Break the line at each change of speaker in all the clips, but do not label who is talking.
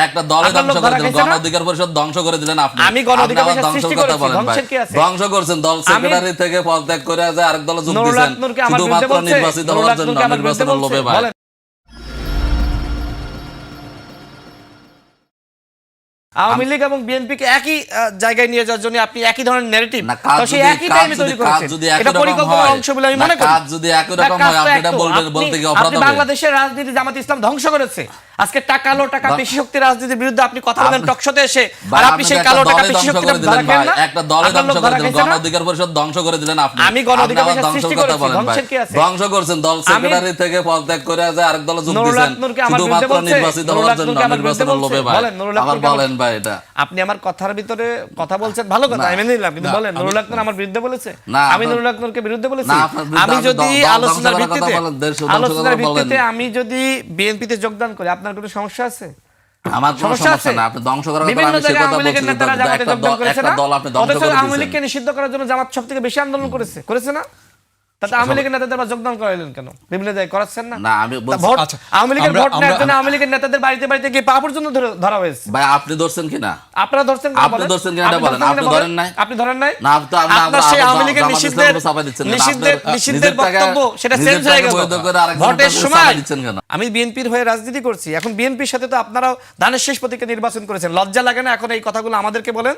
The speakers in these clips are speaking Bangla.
একটা দলে ধ্বংস করে দিলেন, গণ অধিকার পরিষদ ধ্বংস করে দিলেন আপনি।
আমি গণ অধিকার পরিষদ সৃষ্টি করেছি, ধ্বংসের কি আছে?
ধ্বংস করছেন, দল সেক্রেটারি থেকে পদত্যাগ করে আরেক দলে যোগ দিয়েছেন শুধুমাত্র নির্বাচিত হওয়ার জন্য, নির্বাচনের লোভে ভাই।
আওয়ামী লীগ এবং বিএনপিকে একই জায়গায় নিয়ে যাওয়ার জন্য আপনি একই ধরনের ন্যারেটিভ তো সেই একই টাইমে তৈরি করেছেন। এটা পরিকল্পনার অংশ বলে আমি মনে করি।
কাজ যদি একই রকম হয় আপনি এটা বলতে কি অপরাধ হবে?
আপনি বাংলাদেশের রাজনীতি জামাত ইসলাম ধ্বংস করেছে। আজকে কালো টাকা বেশি শক্তির রাজনীতির বিরুদ্ধে আপনি কথা বলেন টকশোতে এসে, আর আপনি সেই কালো টাকা বেশি শক্তির ধরেন না।
একটা দলে ধ্বংস করে দিলেন, গণ অধিকার পরিষদ ধ্বংস করে দিলেন আপনি।
আমি গণ অধিকার পরিষদ সৃষ্টি করেছি, ধ্বংসের কি আছে?
ধ্বংস করছেন, দল সেক্রেটারি থেকে পদত্যাগ করে আরেক দলে যোগ দিয়েছেন শুধুমাত্র নির্বাচিত হওয়ার জন্য, নির্বাচনের লোভে ভাই। আবার বলেন ভাই, এটা
আপনি আমার কথার ভিতরে কথা বলছেন, ভালো কথা আমি মেনে নিলাম, কিন্তু বলেন নুরুল হক নূর আমার বিরুদ্ধে বলেছে? আমি নুরুল হক নূরকে বিরুদ্ধে বলেছি? আমি যদি আলোচনার ভিত্তিতে আমি যদি বিএনপিতে যোগদান করি আপনার কোনো সমস্যা আছে?
আমার কোনো সমস্যা না, আপনি ধ্বংস করার কথা আমি সে কথা বলছি। একটা দল আপনি ধ্বংস করে দিয়েছেন।
আওয়ামী লীগকে নিষিদ্ধ করার জন্য জামাত সবথেকে বেশি আন্দোলন করেছে না? তাতে আওয়ামী লীগের নেতাদের যোগদান করাইলেন কেন? বিভিন্ন জায়গায় করাচ্ছেন না?
না আমি
বলছি আওয়ামী লীগের ভোট নেওয়ার জন্য আওয়ামী লীগের নেতাদের বাড়িতে বাড়িতে গিয়ে পা পর্যন্ত ধরা হয়েছে।
ভাই আপনি ধরছেন কিনা?
আপনারা ধরছেন কিনা?
আপনি ধরছেন কিনা এটা বলেন। আপনি ধরেন নাই?
আপনি ধরেন নাই?
না তো
আপনার সেই আওয়ামী লীগের নিষিদ্ধের বক্তব্য সেটা চেঞ্জ হয়ে গেল ভোটের সময়। আমি বিএনপির হয়ে রাজনীতি করছি, এখন বিএনপির সাথে তো আপনারাও ধানের শেষ প্রতীকে নির্বাচন করেছেন। লজ্জা লাগে না এখন এই কথাগুলো আমাদেরকে বলেন?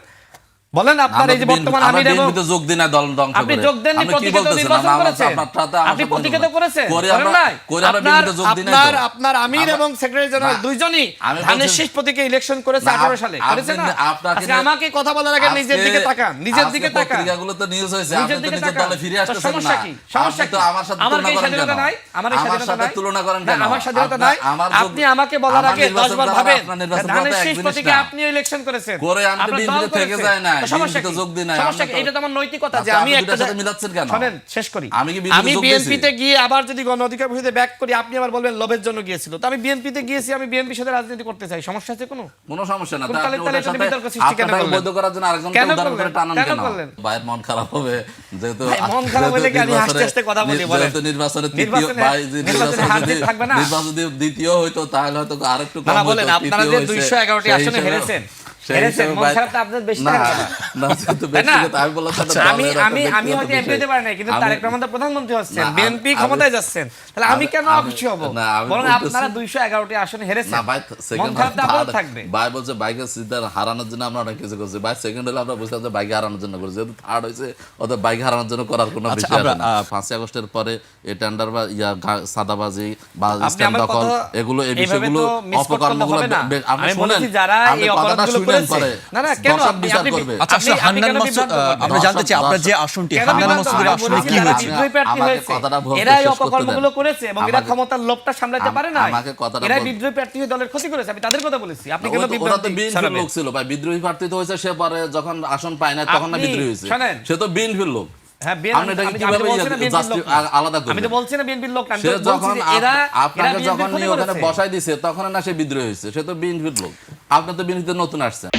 বলেন আপনার এই যে বর্তমান আমির এবং
বিএনপিতে যোগ দিন না, দল ধ্বংস করে।
আপনি যোগ দেননি, প্রতীকিত নির্বাচন করেছেন। আপনি প্রতীকিত করেছেন, করেন নাই? আপনার আমির এবং সেক্রেটারি জেনারেল দুইজনই ধানের শেষ প্রতীকে ইলেকশন করেছে 18 সালে, করেছেন না? আজকে আমাকে কথা বলার আগে নিজের দিকে তাকান, নিজের দিকে তাকান।
পত্রিকাগুলো তো নিউজ হয়েছে, আপনি তো নিজের দলে ফিরে আসতেছেন না।
সমস্যা কি? সমস্যা তো আমার সাথে তুলনা করেন কেন? আমার সাথে তুলনা করেন কেন? আমার স্বাধীনতা নাই। আপনি আমাকে বলার আগে 10 বার ভাবেন। ধানের শেষ প্রতীকে আপনি ইলেকশন করেছেন,
করে আপনি বিএনপি থেকে যায় না,
সমস্যা
তো যোগ দিন।
এটা তো আমার নৈতিকতা যে আমি একটা সাথে মিলাচ্ছেন কেন? শুনেন শেষ করি। আমি বিএনপিতে গিয়ে আবার যদি গণ অধিকার পরিষদে ব্যাক করি আপনি আবার বলবেন লোভের জন্য গিয়েছিল। তো আমি বিএনপিতে গিয়েছি, আমি বিএনপির সাথে রাজনীতি করতে চাই, সমস্যা আছে কোনো?
কোনো সমস্যা না। তাহলে ওটার সাথে বিতর্ক সৃষ্টি কেন করলেন? বৈধ করার জন্য আরেকজনকে উদাহরণ করে টানান কেন? ভাইয়ের মন খারাপ হবে যেহেতু
মন খারাপ হলে কি আমি হাসতে হাসতে কথা বলি বলেন?
যেহেতু নির্বাচনের তৃতীয় ভাই যে নির্বাচন দ্বিতীয় হইতো তাহলে হয়তো আরেকটু কম হতো।
বলেন আপনারা যে 211টি আসনে হেরেছেন, আমি হয়তো এমপি হতে পারি না, কিন্তু তারেক রহমান প্রধানমন্ত্রী হচ্ছেন, বিএনপি ক্ষমতায় যাচ্ছেন, তাহলে আমি কেন খুশি হব? বরং আপনারা 211টি আসনে হেরেছেন, মন খারাপ আপনাদের থাকবে।
ভাই বলছে বাইকে সিদ্ধার হারানোর জন্য আমরা অনেক কিছু করছি। ভাই সেকেন্ড হলে আমরা বুঝলাম যে বাইকে হারানোর জন্য করছি, যেহেতু থার্ড হয়েছে ওদের বাইক হারানোর জন্য করার কোনো বিষয় আছে না। 5 আগস্টের পরে এই টেন্ডার বা সাদাবাজি বা স্ট্যান্ড দখল এগুলো এই বিষয়গুলো অপকর্মগুলো আপনি শুনেন,
যারা এই অপরাধগুলো করেছে না না কেন আপনি
আচ্ছা হান্নান মাসুদ, আমরা জানতে চাই আপনার যে আসনটি হান্নান মাসুদের আসনে কি হয়েছে?
এরা এই অপকর্মগুলো করেছে এবং এরা ক্ষমতার লোভটা সামলাতে পারে না, এরা বিদ্রোহী প্রার্থী হয়ে দলের ক্ষতি করেছে, আমি তাদের কথা বলেছি। আপনি কেন
বিএনপির লোক ছিল ভাই, বিদ্রোহী প্রার্থী তো হয়েছে, সে পরে যখন আসন পায় না তখন না বিদ্রোহী হয়েছে, সে তো বিএনপির লোক। আপনাকে যখন ওখানে বসাই দিছে তখন না সে বিদ্রোহী হয়েছে, সে তো বিএনপির লোক। আপনি তো বিএনপিতে নতুন আসছেন।